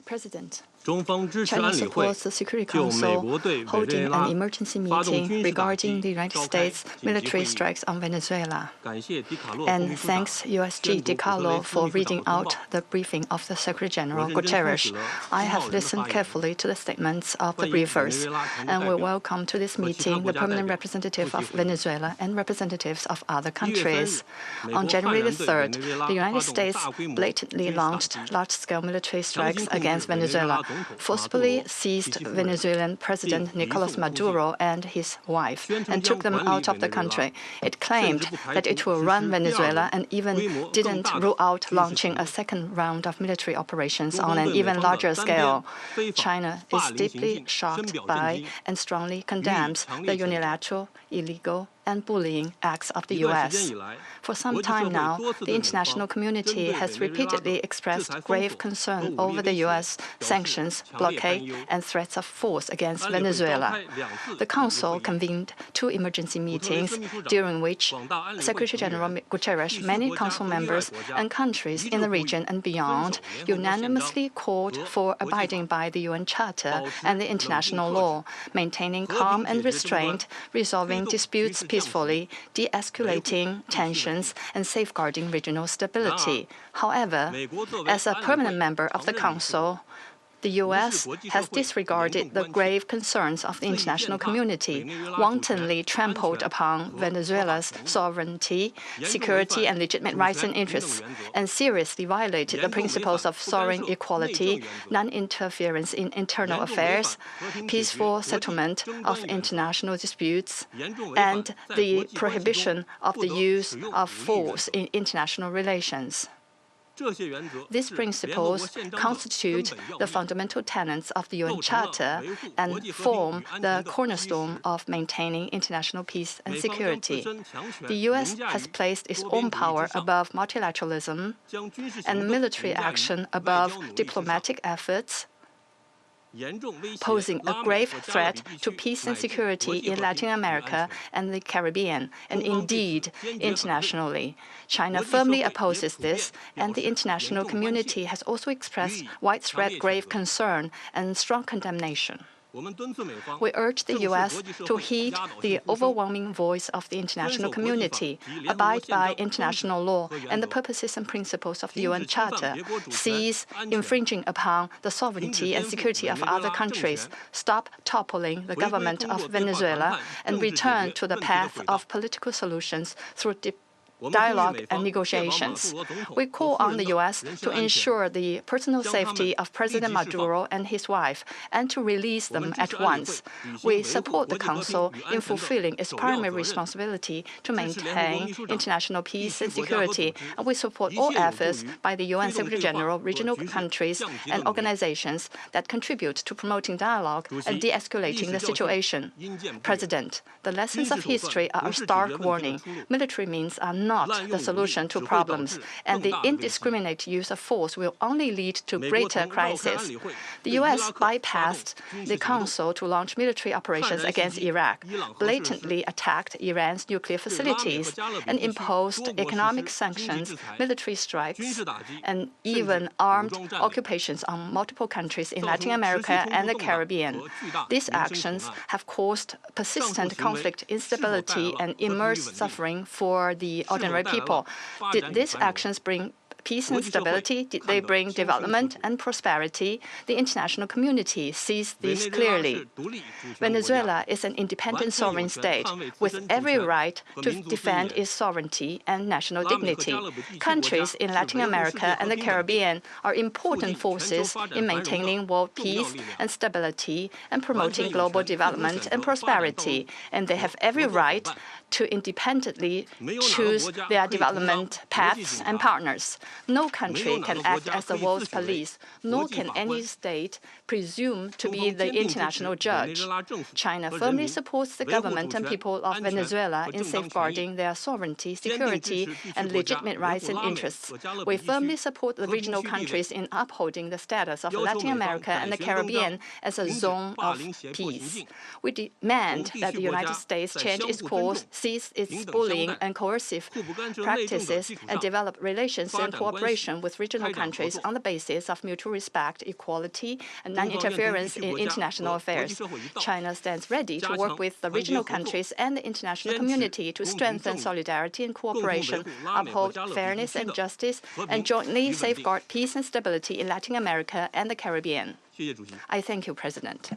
President, China supports the Security Council holding an emergency meeting regarding the United States military strikes on Venezuela. And thanks USG DeCarlo for reading out the briefing of the Secretary General Guterres. I have listened carefully to the statements of the briefers, and we welcome to this meeting the permanent representative of Venezuela and representatives of other countries. On January the 3rd, the United States blatantly launched large-scale military strikes against Venezuela, forcibly seized Venezuelan President Nicolas Maduro and his wife, and took them out of the country. It claimed that it will run Venezuela and even didn't rule out launching a second round of military operations on an even larger scale. China is deeply shocked by and strongly condemns the unilateral, illegal, and bullying acts of the U.S. For some time now, the international community has repeatedly expressed grave concern over the U.S. sanctions, blockade, and threats of force against Venezuela. The Council convened 2 emergency meetings, during which Secretary General Guterres, many Council members, and countries in the region and beyond unanimously called for abiding by the UN Charter and the international law, maintaining calm and restraint, resolving disputes peacefully, de-escalating tensions, and safeguarding regional stability. However, as a permanent member of the Council, the U.S. has disregarded the grave concerns of the international community, wantonly trampled upon Venezuela's sovereignty, security, and legitimate rights and interests, and seriously violated the principles of sovereign equality, non-interference in internal affairs, peaceful settlement of international disputes, and the prohibition of the use of force in international relations. These principles constitute the fundamental tenets of the UN Charter and form the cornerstone of maintaining international peace and security. The U.S. has placed its own power above multilateralism and military action above diplomatic efforts, posing a grave threat to peace and security in Latin America and the Caribbean, and indeed internationally. China firmly opposes this, and the international community has also expressed widespread grave concern and strong condemnation. We urge the U.S. to heed the overwhelming voice of the international community, abide by international law and the purposes and principles of the UN Charter, cease infringing upon the sovereignty and security of other countries, stop toppling the government of Venezuela, and return to the path of political solutions through dialogue and negotiations. We call on the U.S. to ensure the personal safety of President Maduro and his wife and to release them at once. We support the Council in fulfilling its primary responsibility to maintain international peace and security, and we support all efforts by the UN Secretary General, regional countries, and organizations that contribute to promoting dialogue and de-escalating the situation. President, the lessons of history are a stark warning. Military means are not the solution to problems, and the indiscriminate use of force will only lead to greater crisis. The U.S. bypassed the Council to launch military operations against Iraq, blatantly attacked Iran's nuclear facilities, and imposed economic sanctions, military strikes, and even armed occupations on multiple countries in Latin America and the Caribbean. These actions have caused persistent conflict, instability, and immense suffering for the ordinary people. Did these actions bring peace and stability? Did they bring development and prosperity? The international community sees this clearly. Venezuela is an independent sovereign state with every right to defend its sovereignty and national dignity. Countries in Latin America and the Caribbean are important forces in maintaining world peace and stability and promoting global development and prosperity, and they have every right to independently choose their development paths and partners. No country can act as the world's police, nor can any state presume to be the international judge. China firmly supports the government and people of Venezuela in safeguarding their sovereignty, security, and legitimate rights and interests. We firmly support the regional countries in upholding the status of Latin America and the Caribbean as a zone of peace. We demand that the United States change its course, cease its bullying and coercive practices, and develop relations and cooperation with regional countries on the basis of mutual respect, equality, and non-interference in international affairs. China stands ready to work with the regional countries and the international community to strengthen solidarity and cooperation, uphold fairness and justice, and jointly safeguard peace and stability in Latin America and the Caribbean. I thank you, President.